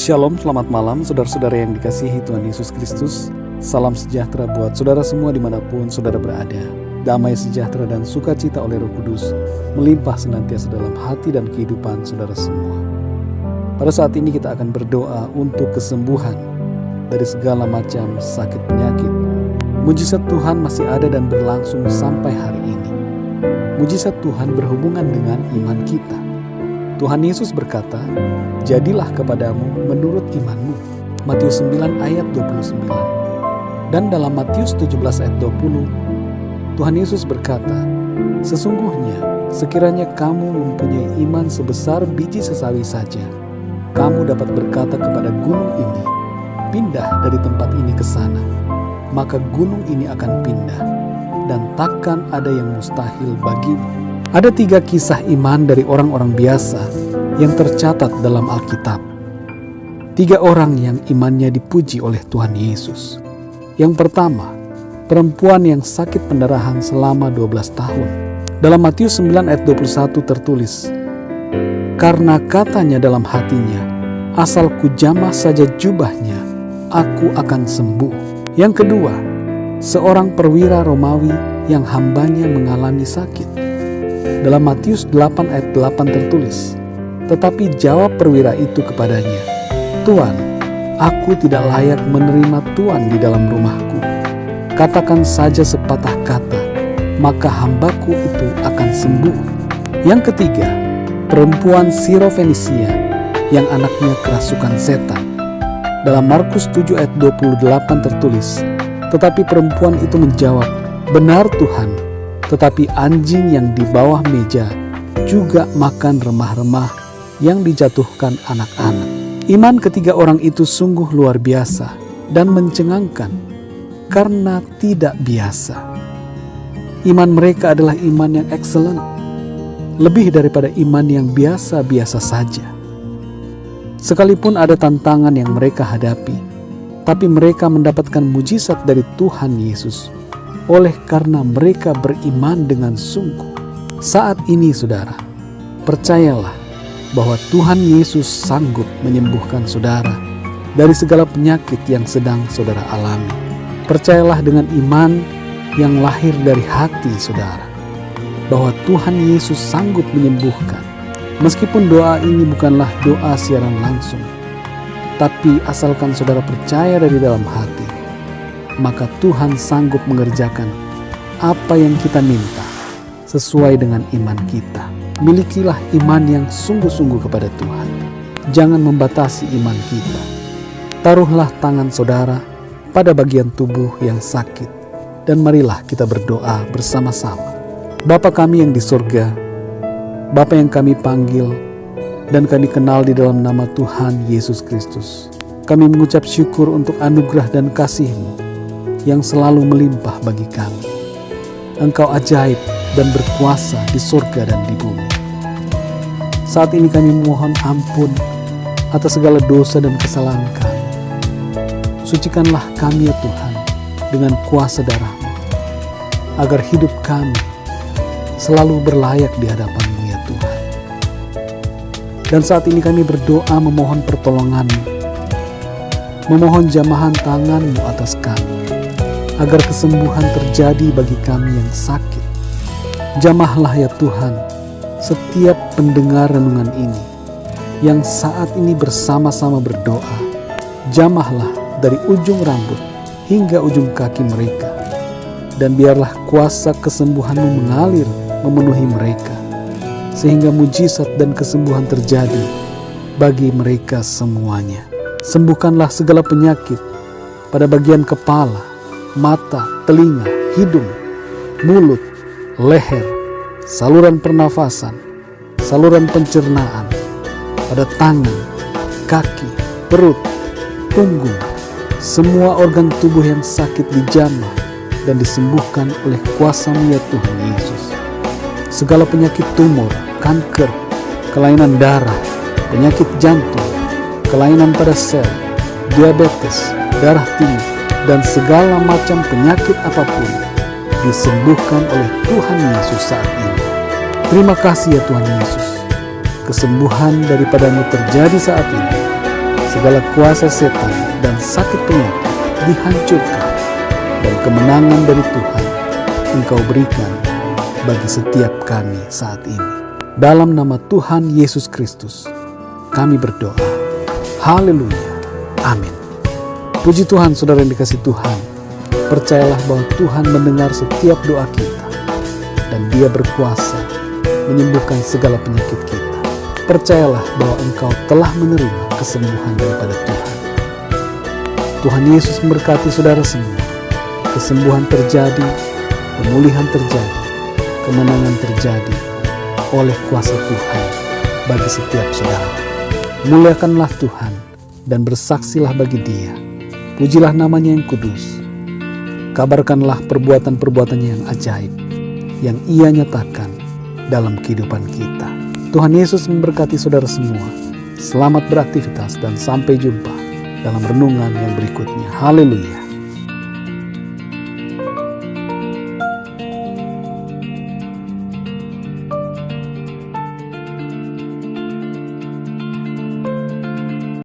Shalom, selamat malam saudara-saudara yang dikasihi Tuhan Yesus Kristus. Salam sejahtera buat saudara semua dimanapun saudara berada. Damai sejahtera dan sukacita oleh Roh Kudus melimpah senantiasa dalam hati dan kehidupan saudara semua. Pada saat ini kita akan berdoa untuk kesembuhan dari segala macam sakit penyakit. Mujizat Tuhan masih ada dan berlangsung sampai hari ini. Mujizat Tuhan berhubungan dengan iman kita. Tuhan Yesus berkata, "Jadilah kepadamu menurut imanmu." Matius 9 ayat 29. Dan dalam Matius 17 ayat 20, Tuhan Yesus berkata, "Sesungguhnya sekiranya kamu mempunyai iman sebesar biji sesawi saja, kamu dapat berkata kepada gunung ini, pindah dari tempat ini ke sana, maka gunung ini akan pindah, dan takkan ada yang mustahil bagimu." Ada 3 kisah iman dari orang-orang biasa yang tercatat dalam Alkitab. 3 orang yang imannya dipuji oleh Tuhan Yesus. Yang pertama, perempuan yang sakit pendarahan selama 12 tahun. Dalam Matius 9 ayat 21 tertulis, "Karena katanya dalam hatinya, asal kujamah saja jubahnya, aku akan sembuh." Yang kedua, seorang perwira Romawi yang hambanya mengalami sakit. Dalam Matius 8 ayat 8 tertulis, "Tetapi jawab perwira itu kepadanya, 'Tuan, aku tidak layak menerima Tuan di dalam rumahku. Katakan saja sepatah kata, maka hambaku itu akan sembuh.'" Yang ketiga, perempuan Sirofenisia yang anaknya kerasukan setan. Dalam Markus 7 ayat 28 tertulis, "Tetapi perempuan itu menjawab, 'Benar Tuhan, tetapi anjing yang di bawah meja juga makan remah-remah yang dijatuhkan anak-anak.'" Iman ketiga orang itu sungguh luar biasa dan mencengangkan karena tidak biasa. Iman mereka adalah iman yang excellent, lebih daripada iman yang biasa-biasa saja. Sekalipun ada tantangan yang mereka hadapi, tapi mereka mendapatkan mujizat dari Tuhan Yesus oleh karena mereka beriman dengan sungguh. Saat ini saudara, percayalah bahwa Tuhan Yesus sanggup menyembuhkan saudara dari segala penyakit yang sedang saudara alami. Percayalah dengan iman yang lahir dari hati saudara, bahwa Tuhan Yesus sanggup menyembuhkan. Meskipun doa ini bukanlah doa siaran langsung, tapi asalkan saudara percaya dari dalam hati, maka Tuhan sanggup mengerjakan apa yang kita minta sesuai dengan iman kita. Milikilah iman yang sungguh-sungguh kepada Tuhan. Jangan membatasi iman kita. Taruhlah tangan saudara pada bagian tubuh yang sakit, dan marilah kita berdoa bersama-sama. Bapa kami yang di surga, Bapa yang kami panggil dan kami kenal di dalam nama Tuhan Yesus Kristus, kami mengucap syukur untuk anugerah dan kasih-Mu yang selalu melimpah bagi kami. Engkau ajaib dan berkuasa di surga dan di bumi. Saat ini kami mohon ampun atas segala dosa dan kesalahan kami. Sucikanlah kami ya Tuhan dengan kuasa darah-Mu, agar hidup kami selalu berlayak di hadapan-Mu ya Tuhan. Dan saat ini kami berdoa memohon pertolongan-Mu, memohon jamahan tangan-Mu atas kami, agar kesembuhan terjadi bagi kami yang sakit. Jamahlah ya Tuhan setiap pendengar renungan ini yang saat ini bersama-sama berdoa. Jamahlah dari ujung rambut hingga ujung kaki mereka, dan biarlah kuasa kesembuhan-Mu mengalir memenuhi mereka, sehingga mujizat dan kesembuhan terjadi bagi mereka semuanya. Sembuhkanlah segala penyakit pada bagian kepala, mata, telinga, hidung, mulut, leher, saluran pernafasan, saluran pencernaan, pada tangan, kaki, perut, punggung, semua organ tubuh yang sakit dijamah dan disembuhkan oleh kuasa-Mu ya Tuhan Yesus. Segala penyakit tumor, kanker, kelainan darah, penyakit jantung, kelainan pada sel, diabetes, darah tinggi, dan segala macam penyakit apapun disembuhkan oleh Tuhan Yesus saat ini. Terima kasih ya Tuhan Yesus. Kesembuhan daripada-Mu terjadi saat ini, segala kuasa setan dan sakit penyakit dihancurkan, dan kemenangan dari Tuhan Engkau berikan bagi setiap kami saat ini. Dalam nama Tuhan Yesus Kristus kami berdoa. Haleluya. Amin. Puji Tuhan, saudara yang dikasihi Tuhan. Percayalah bahwa Tuhan mendengar setiap doa kita, dan Dia berkuasa menyembuhkan segala penyakit kita. Percayalah bahwa engkau telah menerima kesembuhan daripada Tuhan. Tuhan Yesus memberkati saudara semua. Kesembuhan terjadi, pemulihan terjadi, kemenangan terjadi oleh kuasa Tuhan bagi setiap saudara. Muliakanlah Tuhan dan bersaksilah bagi Dia. Pujilah namanya yang kudus. Kabarkanlah perbuatan-perbuatannya yang ajaib yang Ia nyatakan dalam kehidupan kita. Tuhan Yesus memberkati saudara semua. Selamat beraktivitas dan sampai jumpa dalam renungan yang berikutnya. Haleluya.